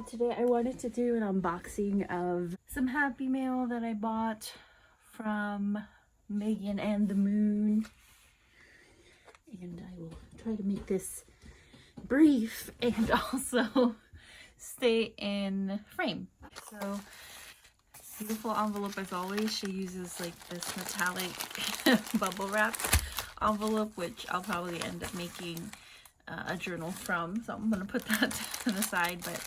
today I wanted to do an unboxing of some Happy Mail that I bought from Meghann and the Moon. And I will try to make this brief and also stay in frame. So, beautiful envelope as always. She uses like this metallic bubble wrap envelope, which I'll probably end up making a journal from, so I'm gonna put that to the side. But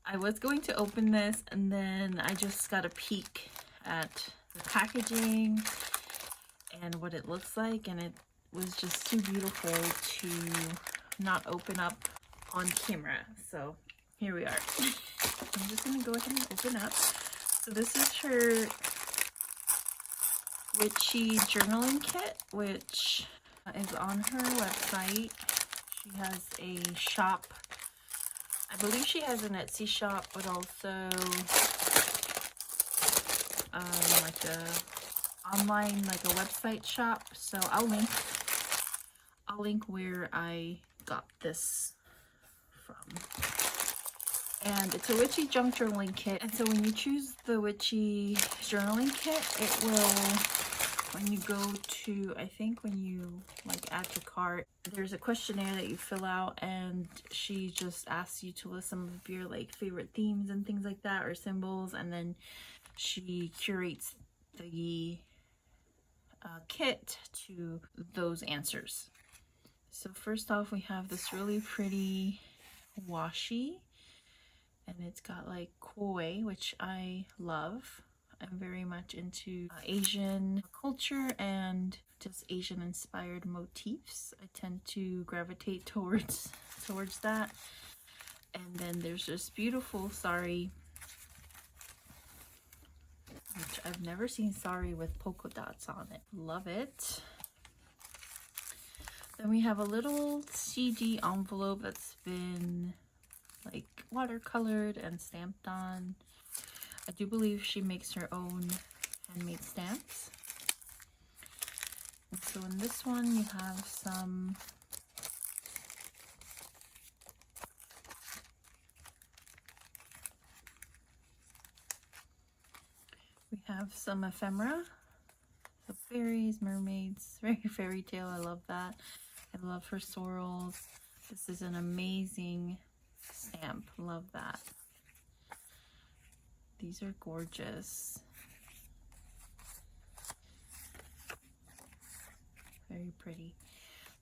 I was going to open this and then I just got a peek at the packaging and what it looks like, and it was just too beautiful to not open up on camera. So here we are. I'm just gonna go ahead and open up. So this is her Witchy journaling kit, which is on her website. She has a shop. I believe she has an Etsy shop, but also like a online, like a website shop. So I'll link where I got this from. And it's a Witchy junk journaling kit. And so when you choose the Witchy journaling kit, it will, when you go to, I think when you like add to cart, there's a questionnaire that you fill out, and she just asks you to list some of your like favorite themes and things like that, or symbols, and then she curates the kit to those answers. So first off, we have this really pretty washi, and it's got like koi, which I love. I'm very much into Asian culture and just Asian inspired motifs. I tend to gravitate towards that. And then there's this beautiful sari, which I've never seen sari with polka dots on it. Love it. Then we have a little CD envelope that's been like watercolored and stamped on. I do believe she makes her own handmade stamps. And so in this one you have some ephemera, so fairies, mermaids, very fairy tale. I love that. I love her sorrels. This is an amazing stamp. Love that. These are gorgeous. Very pretty.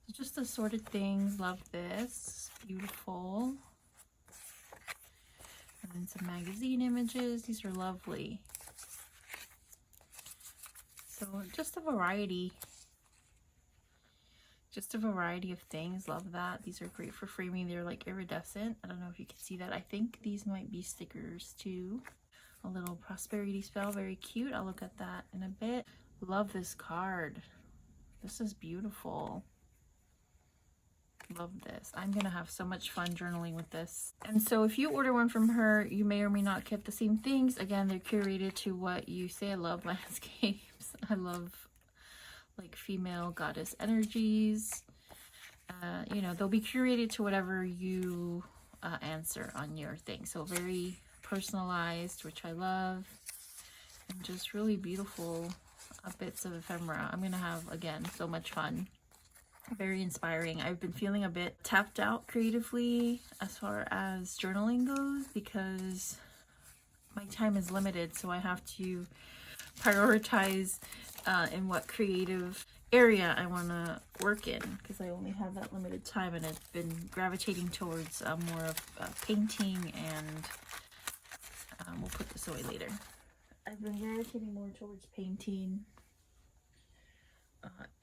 So just assorted things. Love this. Beautiful. And then some magazine images. These are lovely. So just a variety. Just a variety of things. Love that. These are great for framing. They're like iridescent. I don't know if you can see that. I think these might be stickers too. A little prosperity spell, very cute. I'll look at that in a bit. Love this card. This is beautiful. Love this. I'm gonna have so much fun journaling with this. And so if you order one from her, you may or may not get the same things. Again, they're curated to what you say. I love landscapes. I love like female goddess energies. You know, they'll be curated to whatever you answer on your thing. So very personalized, which I love, and just really beautiful bits of ephemera. I'm gonna have, again, so much fun. Very inspiring. I've been feeling a bit tapped out creatively as far as journaling goes because my time is limited, so I have to prioritize in what creative area I want to work in, because I only have that limited time, and I've been gravitating towards more of painting, and we'll put this away later. I've been gravitating more towards painting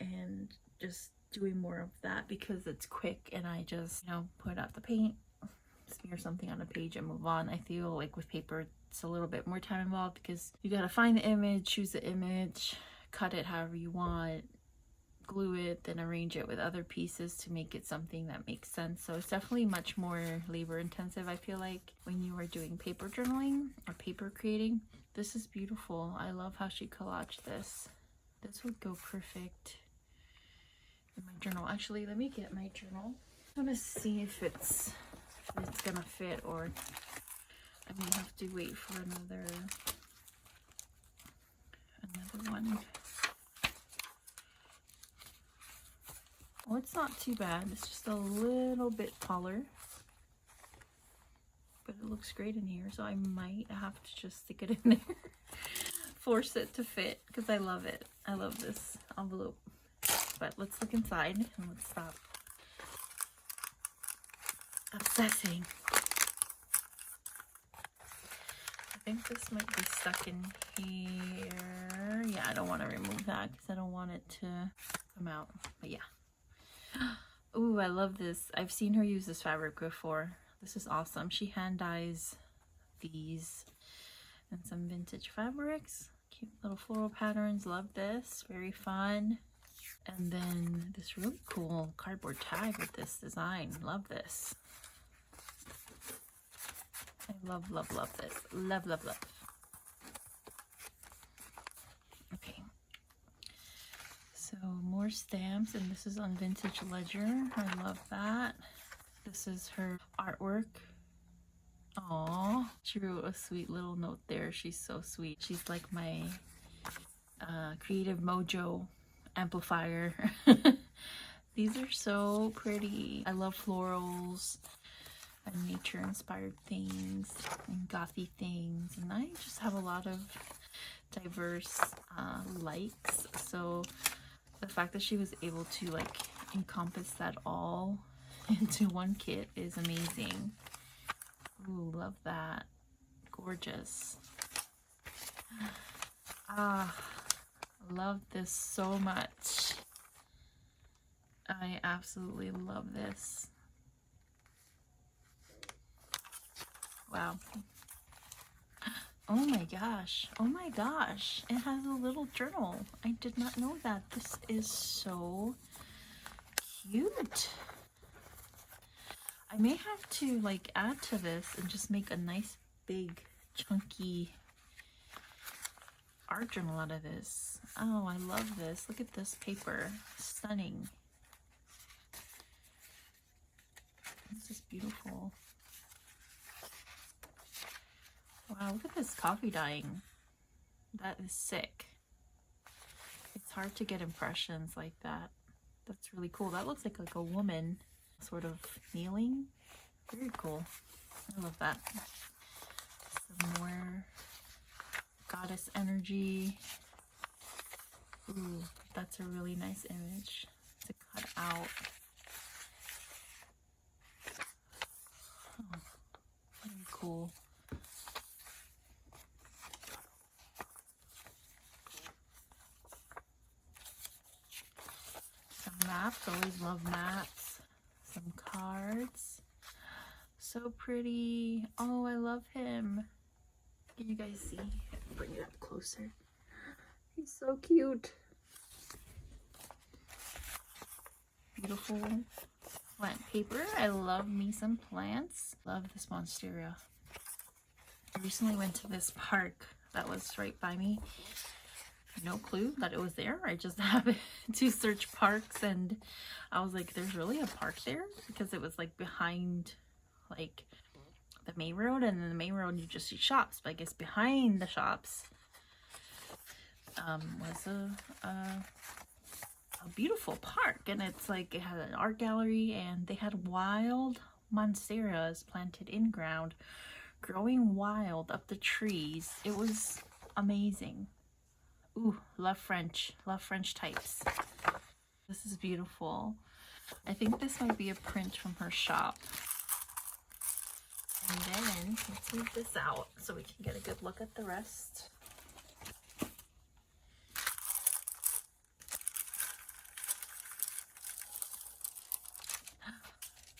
and just doing more of that because it's quick, and I just, you know, put out the paint, smear something on a page, and move on. I feel like with paper it's a little bit more time involved because you got to find the image, choose the image, cut it however you want, glue it, then arrange it with other pieces to make it something that makes sense. So it's definitely much more labor intensive, I feel like, when you are doing paper journaling or paper creating. This is beautiful. I love how she collaged this. This would go perfect in my journal. Actually, let me get my journal. I want to see if it's gonna fit, or I may have to wait for another one. Oh, it's not too bad. It's just a little bit taller. But it looks great in here, so I might have to just stick it in there. Force it to fit, because I love it. I love this envelope. But let's look inside and let's stop obsessing. I think this might be stuck in here. Yeah, I don't want to remove that because I don't want it to come out. But yeah. Ooh, I love this. I've seen her use this fabric before. This is awesome. She hand dyes these and some vintage fabrics. Cute little floral patterns. Love this. Very fun. And then this really cool cardboard tag with this design. Love this. I love, love, love this. Love, love, love. Okay. So more stamps, and this is on Vintage Ledger. I love that. This is her artwork. Aww. She wrote a sweet little note there. She's so sweet. She's like my creative mojo amplifier. These are so pretty. I love florals and nature inspired things and gothy things, and I just have a lot of diverse likes, so the fact that she was able to like encompass that all into one kit is amazing. Ooh, love that. Gorgeous. Love this so much. I absolutely love this. Wow. Oh my gosh. Oh my gosh. It has a little journal. I did not know that. This is so cute. I may have to like add to this and just make a nice big chunky art journal out of this. Oh, I love this. Look at this paper. Stunning. This is beautiful. Wow, look at this coffee dyeing. That is sick. It's hard to get impressions like that. That's really cool. That looks like a woman sort of kneeling. Very cool. I love that. Some more goddess energy. Ooh, that's a really nice image to cut out. Oh, very cool. Some maps, always love maps. Some cards. So pretty. Oh, I love him. Can you guys see? Bring it up closer. He's so cute. Beautiful plant paper. I love me some plants. Love this monstera. I recently went to this park that was right by me. No clue that it was there. I just happened to search parks and I was like, there's really a park there? Because it was like behind like the main road, and then the main road you just see shops, but I guess behind the shops was a beautiful park, and it's like it had an art gallery, and they had wild monsteras planted in ground, growing wild up the trees. It was amazing. Ooh, love French types. This is beautiful. I think this might be a print from her shop. And then let's move this out so we can get a good look at the rest.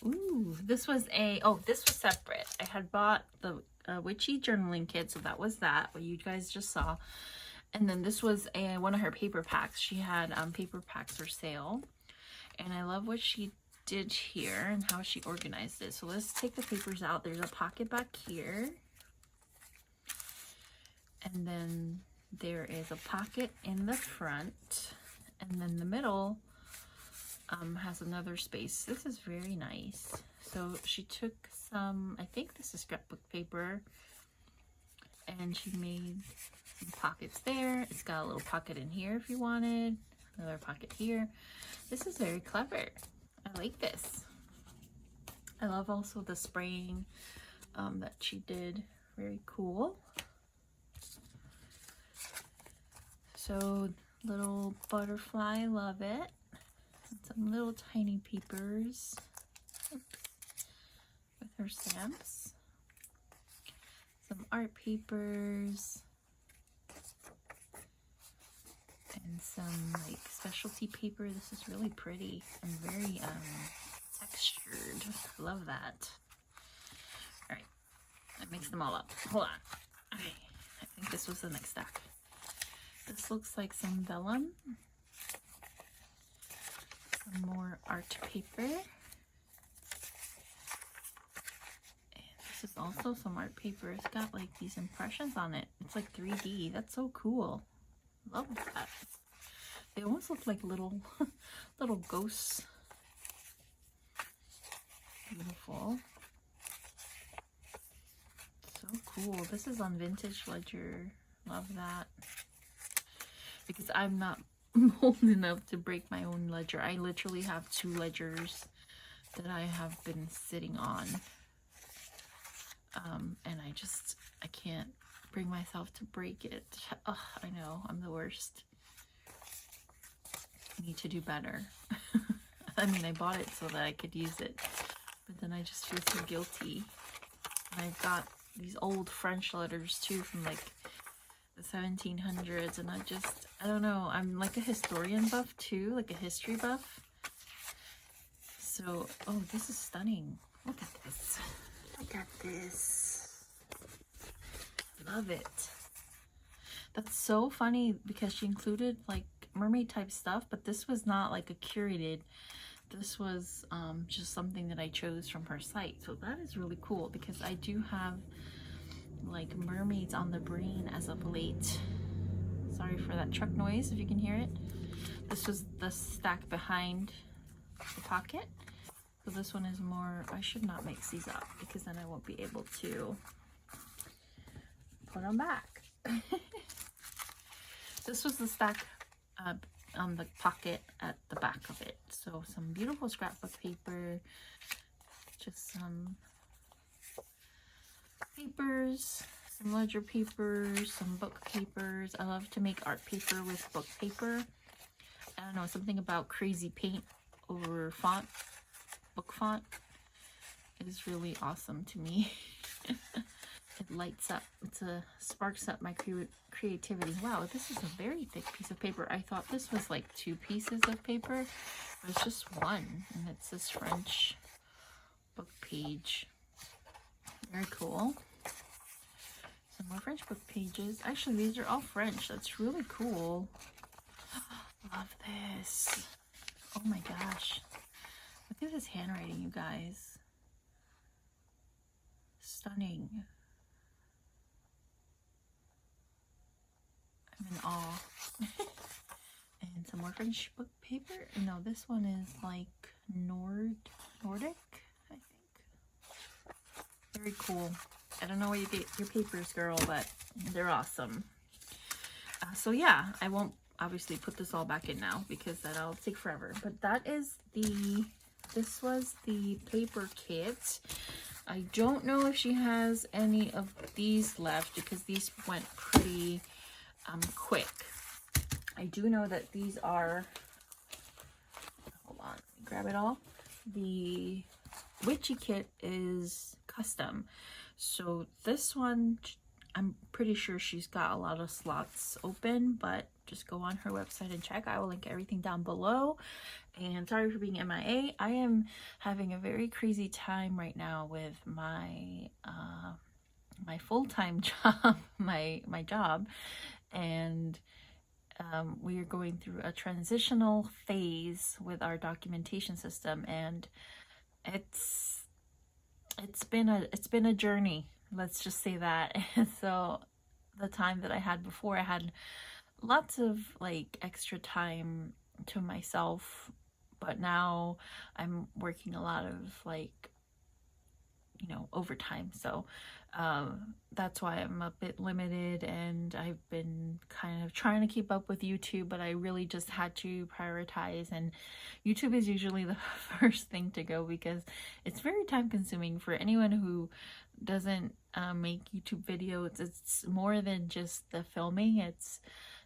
Ooh, this was separate. I had bought the Witchy journaling kit, so that was that, what you guys just saw. And then this was one of her paper packs. She had paper packs for sale. And I love what she did here and how she organized it. So let's take the papers out. There's a pocket back here. And then there is a pocket in the front. And then the middle has another space. This is very nice. So she took some, I think this is scrapbook paper, and she made some pockets there. It's got a little pocket in here if you wanted, another pocket here. This is very clever. I like this. I love also the spraying that she did. Very cool. So little butterfly, love it. And some little tiny papers. Oops. With her stamps. Some art papers. And some like specialty paper. This is really pretty and very textured. Love that. Alright. I mixed them all up. Hold on. Okay. I think this was the next stack. This looks like some vellum. Some more art paper. And this is also some art paper. It's got like these impressions on it. It's like 3D. That's so cool. Love that. They almost look like little little ghosts. Beautiful. So cool. This is on Vintage Ledger. Love that. Because I'm not old enough to break my own ledger. I literally have 2 ledgers that I have been sitting on. And I can't bring myself to break it. Ugh, I know, I'm the worst. I need to do better. I mean, I bought it so that I could use it. But then I just feel so guilty. And I've got these old French letters too from like the 1700s, and I don't know, I'm like a historian buff too, like a history buff. So, oh, this is stunning. Look at this. Look at this. Love it. That's so funny because she included like mermaid type stuff, but this was not like a curated. This was just something that I chose from her site. So that is really cool because I do have like mermaids on the brain as of late. Sorry for that truck noise if you can hear it. This was the stack behind the pocket. So this one is more, I should not mix these up because then I won't be able to put them back. This was the stack on the pocket at the back of it. So some beautiful scrapbook paper, just some papers, some ledger papers, some book papers. I love to make art paper with book paper. I don't know, something about crazy paint over font, book font is really awesome to me. It lights up, sparks up my creativity. Wow, this is a very thick piece of paper. I thought this was like 2 pieces of paper, but it's just one, and it's this French book page. Very cool. Some more French book pages. Actually, these are all French. That's really cool. Love this. Oh my gosh. Look at this handwriting, you guys. Stunning. I'm in awe. And some more French book paper. No, this one is like Nordic, I think. Very cool. I don't know where you get your papers, girl, but they're awesome. So yeah, I won't obviously put this all back in now because that'll take forever. But this was the paper kit. I don't know if she has any of these left because these went pretty quick. I do know that these are, hold on, let me grab it all. The Witchy kit is custom. So this one, I'm pretty sure she's got a lot of slots open, but just go on her website and check. I will link everything down below. And sorry for being MIA. I am having a very crazy time right now with my my full-time job, my job, and we are going through a transitional phase with our documentation system, and it's been a journey, let's just say that. And so the time that I had before, I had lots of like extra time to myself, but now I'm working a lot of like you know, over time. So that's why I'm a bit limited, and I've been kind of trying to keep up with YouTube, but I really just had to prioritize, and YouTube is usually the first thing to go because it's very time consuming for anyone who doesn't make YouTube videos. It's more than just the filming, it's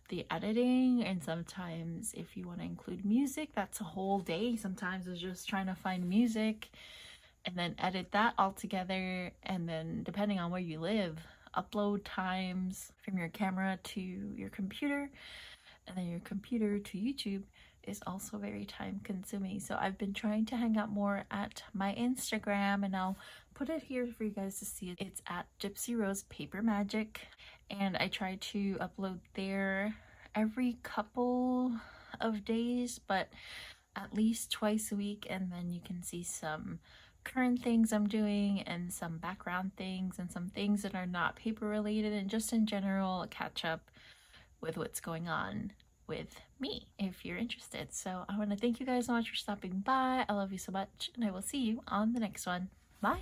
the editing, and sometimes if you want to include music, that's a whole day. Sometimes it's just trying to find music and then edit that all together, and then depending on where you live, upload times from your camera to your computer, and then your computer to YouTube is also very time consuming. So I've been trying to hang out more at my Instagram, and I'll put it here for you guys to see. It's at Gypsy Rose Paper Magic, and I try to upload there every couple of days, but at least twice a week, and then you can see some current things I'm doing and some background things and some things that are not paper related, and just in general catch up with what's going on with me if you're interested. So I want to thank you guys so much for stopping by. I love you so much, and I will see you on the next one. Bye.